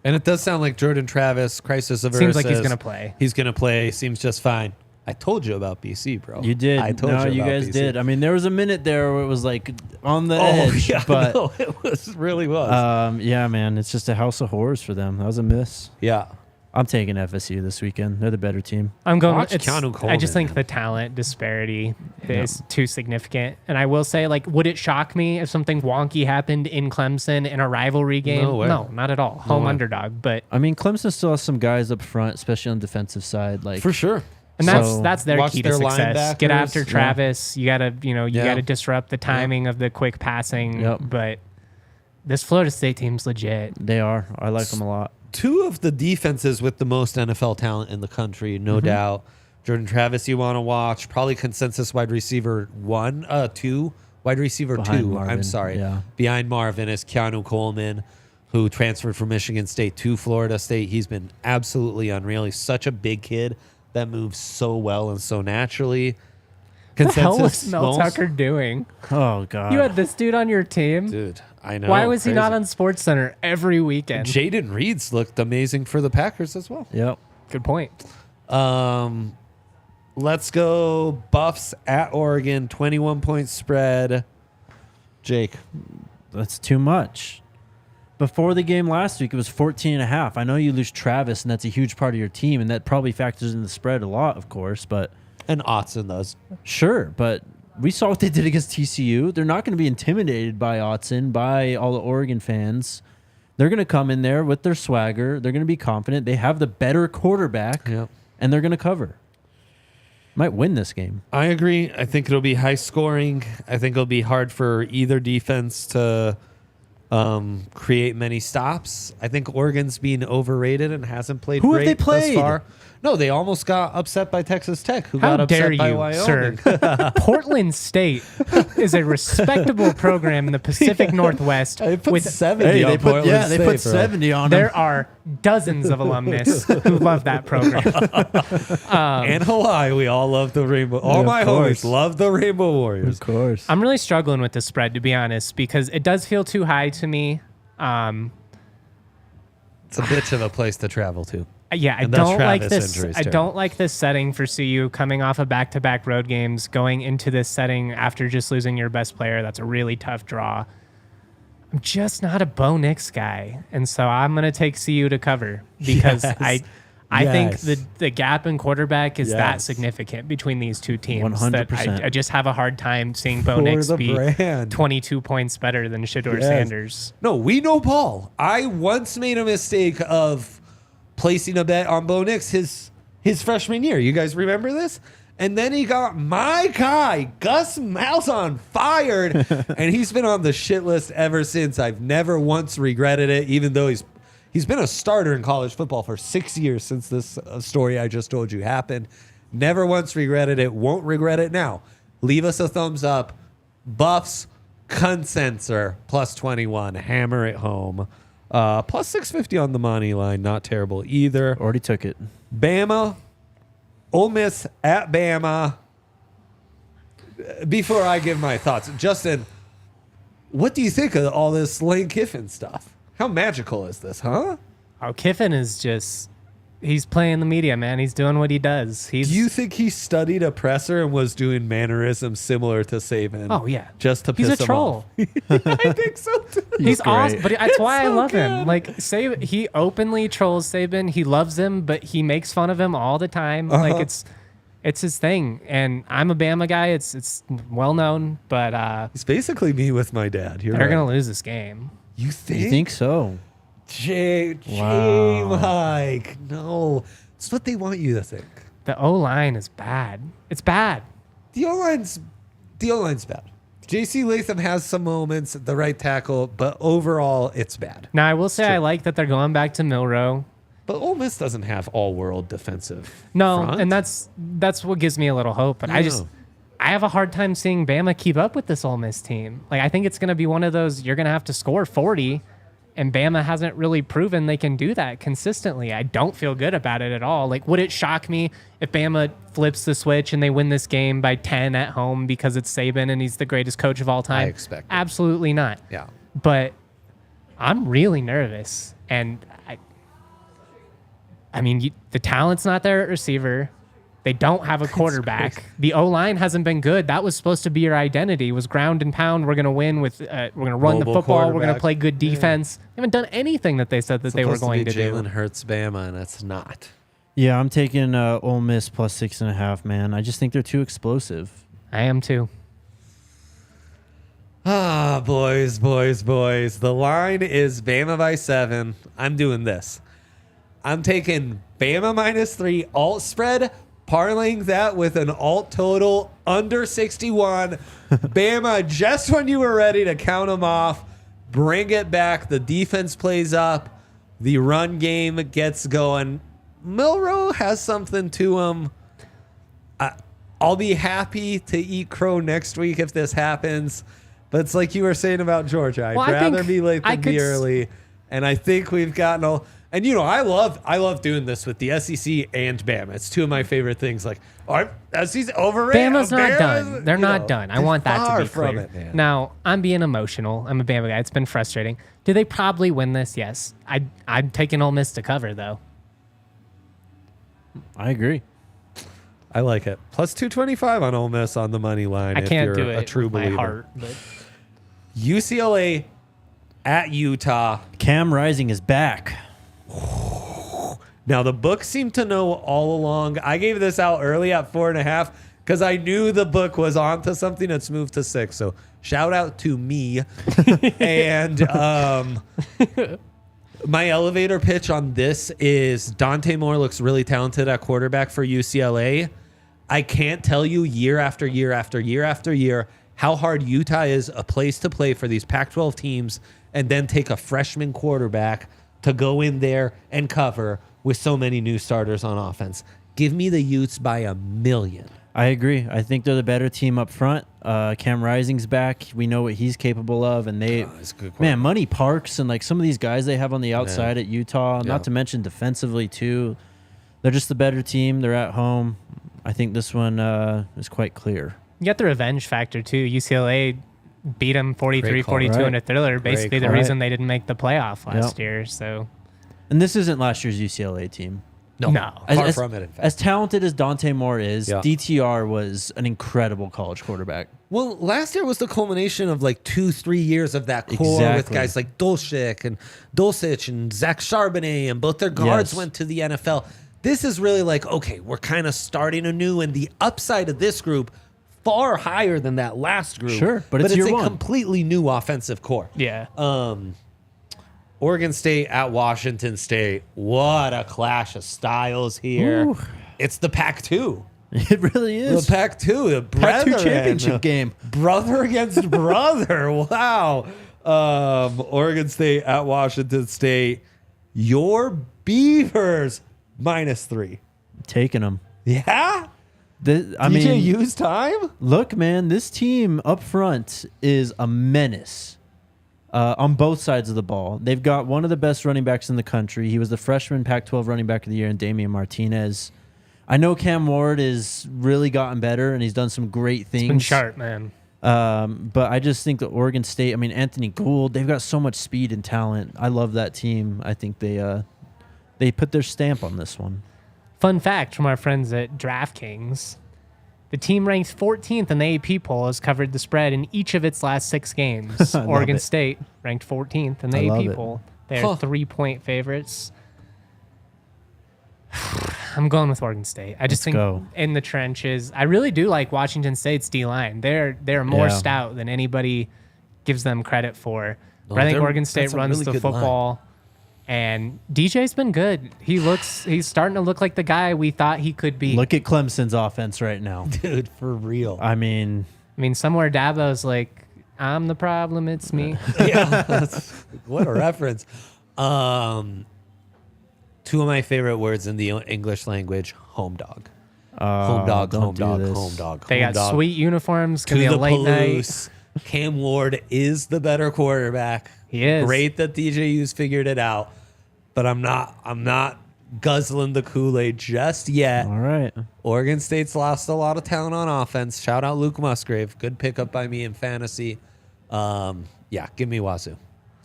And it does sound like Jordan Travis, crisis averse. seems like he's gonna play. He's going to play. Seems just fine. I told you about BC, bro. You did. I told you you about guys BC. did. I mean, there was a minute there where it was like on the edge. yeah, but no, it really was. yeah, man, it's just a house of horrors for them. That was a miss. yeah. I'm taking FSU this weekend. They're the better team. I'm going. Watch It's, Keanu I Coleman, just think man. the talent disparity is too significant, and I will say, like, would it shock me if something wonky happened in Clemson in a rivalry game? No way. No, not at all. Home way. underdog, but I mean, Clemson still has some guys up front, especially on the defensive side. Like For sure. and So, that's their watch key to their success. Get linebackers. after Yeah. Travis. You gotta Yeah. gotta disrupt the timing of the quick passing. Yep. But this Florida State team's legit. they are. I like them a lot. Two of the defenses with the most NFL talent in the country, no doubt. Jordan Travis, you want to watch. Probably consensus wide receiver 2, wide receiver Behind 2. Marvin, I'm sorry. yeah. Behind Marvin is Keanu Coleman, who transferred from Michigan State to Florida State. He's been absolutely unreal. He's such a big kid that moves so well and so naturally. What the hell was Consensus, Mel Knowles? Tucker doing? Oh God. You had this dude on your team. Dude, I know. Why was he not crazy. on Sports Center every weekend? Jaden Reed's looked amazing for the Packers as well. Yep. Good point. Let's go Buffs at Oregon, 21-point spread. Jake. That's too much. Before the game last week, it was 14.5. I know you lose Travis, and that's a huge part of your team, and that probably factors in the spread a lot, of course. But And Otson does. sure, but we saw what they did against TCU. They're not going to be intimidated by Otson, by all the Oregon fans. They're going to come in there with their swagger. They're going to be confident. They have the better quarterback, Yep. and they're going to cover. Might win this game. I agree. I think it'll be high scoring. I think it'll be hard for either defense to create many stops. I think Oregon's being overrated and hasn't played Who have great they played? thus far. No, they almost got upset by Texas Tech, who How got dare upset by you, Wyoming. sir? Portland State is a respectable program in the Pacific Northwest. They put With 70 on Portland State, they put bro. 70 on there them. are dozens of alumnus who love that program. And Hawaii, we all love the Rainbow. All of my course. homies love the Rainbow Warriors. Of course. I'm really struggling with the spread, to be honest, because it does feel too high to me. It's a bitch of a place to travel to. Yeah, I And that's don't like Travis this. injuries, I too. don't like this setting for CU coming off of back-to-back road games, going into this setting after just losing your best player. That's a really tough draw. I'm just not a Bo Nix guy, and so I'm going to take CU to cover because Yes. I think Yes. the gap in quarterback is that Yes. significant between these two teams. 100%. That I just have a hard time seeing Bo For Nix the be brand. 22 points better than Shedeur Yes. Sanders. No, we know Paul. I once made a mistake of placing a bet on Bo Nix his freshman year. You guys remember this? And then he got my guy, Gus Malzahn, fired. And he's been on the shit list ever since. I've never once regretted it, even though he's been a starter in college football for 6 years since this story I just told you happened. Never once regretted it. Won't regret it now. Leave us a thumbs up. Buffs, Consensor, plus 21. Hammer it home. Plus 650 on the money line. Not terrible either. Already took it. Bama, Ole Miss at Bama. Before I give my thoughts, Justin, what do you think of all this Lane Kiffin stuff? How magical is this, huh? Oh, Kiffin is he's playing the media, man. He's doing what he does. Do you think he studied a presser and was doing mannerisms similar to Saban? Oh, yeah. Just to He's piss a him troll. off? I think so too. He's great. awesome, but that's why I so love him. good. Like, Saban, he openly trolls Saban. He loves him, but he makes fun of him all the time. Like, it's his thing. And I'm a Bama guy. It's well known, but He's basically me with my dad. You're they're right. gonna lose this game. You think? You think so? J Wow. Mike. No. It's what they want you to think. The O line is bad. It's bad. The O-line's bad. JC Latham has some moments at the right tackle, but overall it's bad. Now I will say True. I like that they're going back to Milrow. But Ole Miss doesn't have all-world defensive. No, front. and that's what gives me a little hope. But I have a hard time seeing Bama keep up with this Ole Miss team. Like, I think it's going to be one of those you're going to have to score 40, and Bama hasn't really proven they can do that consistently. I don't feel good about it at all. Like, would it shock me if Bama flips the switch and they win this game by 10 at home because it's Saban and he's the greatest coach of all time? I expect it. Absolutely not. Yeah. But I'm really nervous, and I mean, the talent's not there at receiver. They don't have a quarterback. The O-line hasn't been good. That was supposed to be your identity, was ground and pound. We're going to win with, we're going to run the Mobile football. We're going to quarterback. play good defense. They haven't done anything that they said that they were going to Jalen do. Hurts Bama, and it's not. Yeah, I'm taking Ole Miss plus 6.5. Man, I just think they're too explosive. I am too. Ah, boys. The line is Bama by 7. I'm doing this. I'm taking Bama -3 alt spread, parlaying that with an alt total under 61. Bama, just when you were ready to count them off, bring it back. The defense plays up. The run game gets going. Milrow has something to him. I'll be happy to eat crow next week if this happens. But it's like you were saying about Georgia. I'd Well, I rather think be late I than could be s- early. And I think we've gotten all. And you know, I love doing this with the SEC and Bama. It's two of my favorite things. Like, SEC's overrated. Bama's not done. They're you not know, done. I they're want that to far be from clear. it, man. Now, I'm being emotional. I'm a Bama guy. It's been frustrating. Do they probably win this? Yes. I'm taking Ole Miss to cover, though. I agree. I like it. Plus 225 on Ole Miss on the money line. I if can't you're do it a true with my believer. heart. But UCLA at Utah. Cam Rising is back. Now, the book seemed to know all along. I gave this out early at 4.5 because I knew the book was onto something. It's moved to 6. So shout out to me. And my elevator pitch on this is Dante Moore looks really talented at quarterback for UCLA. I can't tell you year after year after year after year how hard Utah is a place to play for these Pac-12 teams and then take a freshman quarterback to go in there and cover with so many new starters on offense. Give me the Utes by 1,000,000. I agree. I think they're the better team up front. Cam Rising's back. We know what he's capable of, and Money Parks and like some of these guys they have on the outside at Utah. Not to mention defensively too. They're just the better team. They're at home. I think this one is quite clear. You got the revenge factor too. UCLA beat them 43-42 right. in a thriller. Basically, the reason they didn't make the playoff last year. So, and this isn't last year's UCLA team. No. Far from it. In fact. As talented as Dante Moore is, DTR was an incredible college quarterback. Well, last year was the culmination of like 2-3 years of that core with guys like Dulcich and Zach Charbonnet, and both their guards went to the NFL. This is really like, okay, we're kind of starting anew, and the upside of this group far higher than that last group. Sure, but it's a completely new offensive core. Yeah. Oregon State at Washington State. What a clash of styles here. Ooh. It's the Pac-2. It really is. The Pac-2, the Pac-2 championship game. Brother against brother. Wow. Oregon State at Washington State. Your Beavers -3. Taking them. Yeah? I mean, use time? Look, man, this team up front is a menace. On both sides of the ball. They've got one of the best running backs in the country. He was the freshman Pac-12 running back of the year in Damian Martinez. I know Cam Ward has really gotten better, and he's done some great things. It's been sharp, man. But I just think that Oregon State, I mean, Anthony Gould, they've got so much speed and talent. I love that team. I think they put their stamp on this one. Fun fact from our friends at DraftKings. The team ranked 14th in the AP poll, has covered the spread in each of its last 6 games. Oregon State ranked 14th in the AP poll. They're 3-point favorites. I'm going with Oregon State. I just think in the trenches, I really do like Washington State's D-line. They're more stout than anybody gives them credit for. But I think Oregon State runs the football. And DJ's been good. He's starting to look like the guy we thought he could be. Look at Clemson's offense right now. Dude, for real. I mean, somewhere Dabo's like, I'm the problem, it's me. Yeah. What a reference. 2 of my favorite words in the English language, home dog. Home dog, home dog, home dog. They got dog. sweet uniforms. Gonna be a late night. Cam Ward is the better quarterback. He is. Great that DJU's figured it out. But I'm not guzzling the Kool-Aid just yet. All right. Oregon State's lost a lot of talent on offense. Shout out Luke Musgrave. Good pickup by me in fantasy. Give me Wazoo.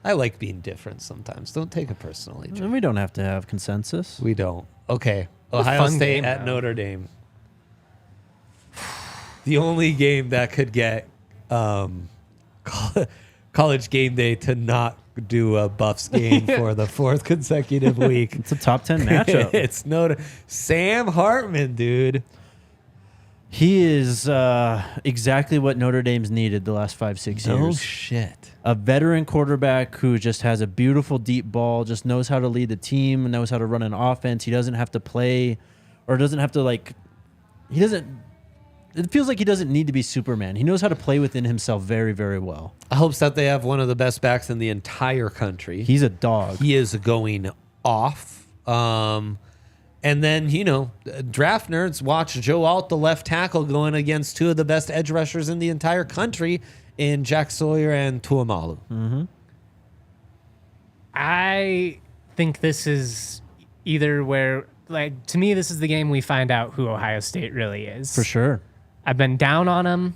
I like being different sometimes. Don't take it personally, Jim. We don't have to have consensus. We don't. Okay. Ohio State at Notre Dame. The only game that could get College Game Day to not do a Buffs game for the 4th consecutive week. It's a top 10 matchup. It's Sam Hartman, dude. He is exactly what Notre Dame's needed the last 5-6 years. No shit. A veteran quarterback who just has a beautiful deep ball, just knows how to lead the team, knows how to run an offense. He doesn't have to play or doesn't have to it feels like he doesn't need to be Superman. He knows how to play within himself very, very well. I hope that they have one of the best backs in the entire country. He's a dog. He is going off. And then, draft nerds watch Joe Alt, the left tackle, going against 2 of the best edge rushers in the entire country in Jack Sawyer and Tuamalu. Mm-hmm. I think this is either where, to me, this is the game we find out who Ohio State really is. For sure. I've been down on them.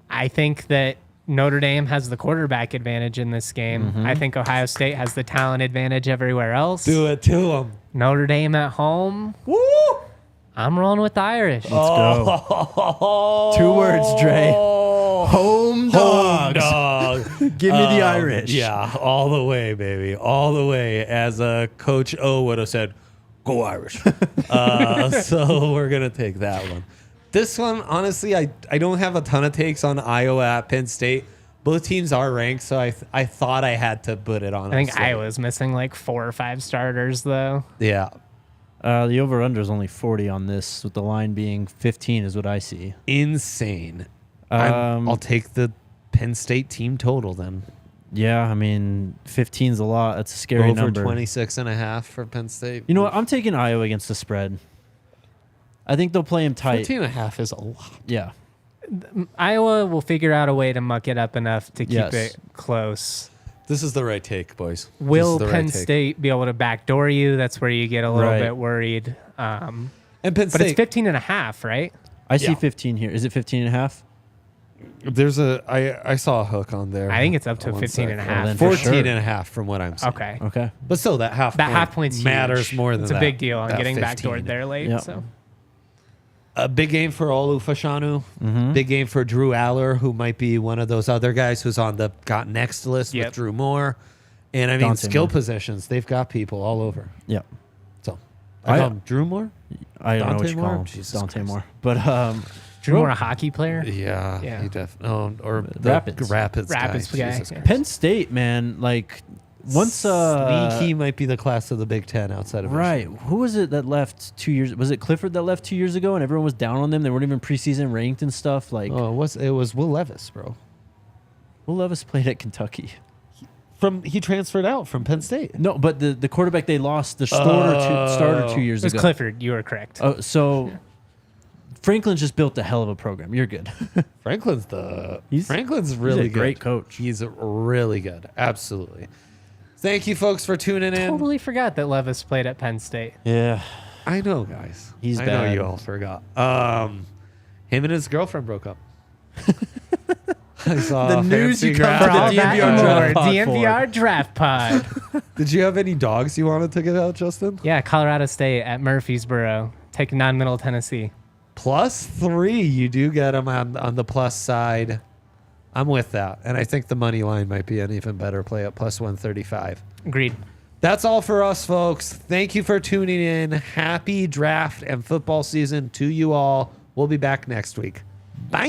I think that Notre Dame has the quarterback advantage in this game. Mm-hmm. I think Ohio State has the talent advantage everywhere else. Do it to them. Notre Dame at home. Woo! I'm rolling with the Irish. Let's go. 2 words, Dre. Home dogs. Home dog. Give me the Irish. Yeah, all the way, baby. All the way. As Coach O would have said, go Irish. So we're going to take that one. This one, honestly, I don't have a ton of takes on Iowa at Penn State. Both teams are ranked, so I thought I had to put it on. I think Iowa's missing 4 or 5 starters, though. Yeah. The over-under is only 40 on this, with the line being 15 is what I see. Insane. I'll take the Penn State team total then. Yeah, I mean, 15's a lot. That's a scary Over number. 26.5 for Penn State. You know what? I'm taking Iowa against the spread. I think they'll play him tight. 15.5 is a lot. Yeah. Iowa will figure out a way to muck it up enough to keep Yes. it close. This is the right take, boys. Will This is the Penn right take. State be able to backdoor you? That's where you get a little Right. bit worried. And Penn But State, it's 15.5, right? I see Yeah. 15 here. Is it 15.5? there's I saw a hook on there. I think it's up to One 15.5. Well, then for for 14.5 from what I'm seeing. Okay. Okay. But still, that half Point's matters huge. more than it's that. a big deal on that getting 15. backdoored there late. Yep. So A big game for Olu Fashanu. Mm-hmm. Big game for Drew Aller, who might be one of those other guys who's on the got next list Yep. with Drew Moore. And I mean, Dante skill Moore. positions, they've got people all over. Yeah. So I- call him Drew Moore? I don't know what Dante you Moore? call him. Jesus Dante Christ. Moore. But Drew Moore, a hockey player. Yeah, Yeah. he definitely. or the Rapids. Rapids guy. Rapids guy, Jesus yeah. Christ. Penn State, man, like once Sneaky might be the class of the Big Ten outside of right. Who was it that left 2 years? Was it Clifford that left 2 years ago and everyone was down on them? They weren't even preseason ranked and stuff. Like Oh, it was Will Levis, bro. Will Levis played at Kentucky. He transferred out from Penn State. No, but the quarterback they lost, the starter 2 years It was ago. Clifford. You were correct. Oh, so Franklin's just built a hell of a program. You're good. Franklin's really a great good. coach. He's really good. Absolutely. Thank you, folks, for tuning in. Totally forgot that Levis played at Penn State. Yeah. I know, guys. He's I know bad. you all forgot. Him and his girlfriend broke up. I saw The a news fancy you come graph. For the all that DNVR and Draft more, Pod DNVR Draft Pod. Did you have any dogs you wanted to get out, Justin? Yeah, Colorado State at Murfreesboro, taking on Middle Tennessee. +3. You do get them on the plus side. I'm with that. And I think the money line might be an even better play at +135. Agreed. That's all for us, folks. Thank you for tuning in. Happy draft and football season to you all. We'll be back next week. Bye.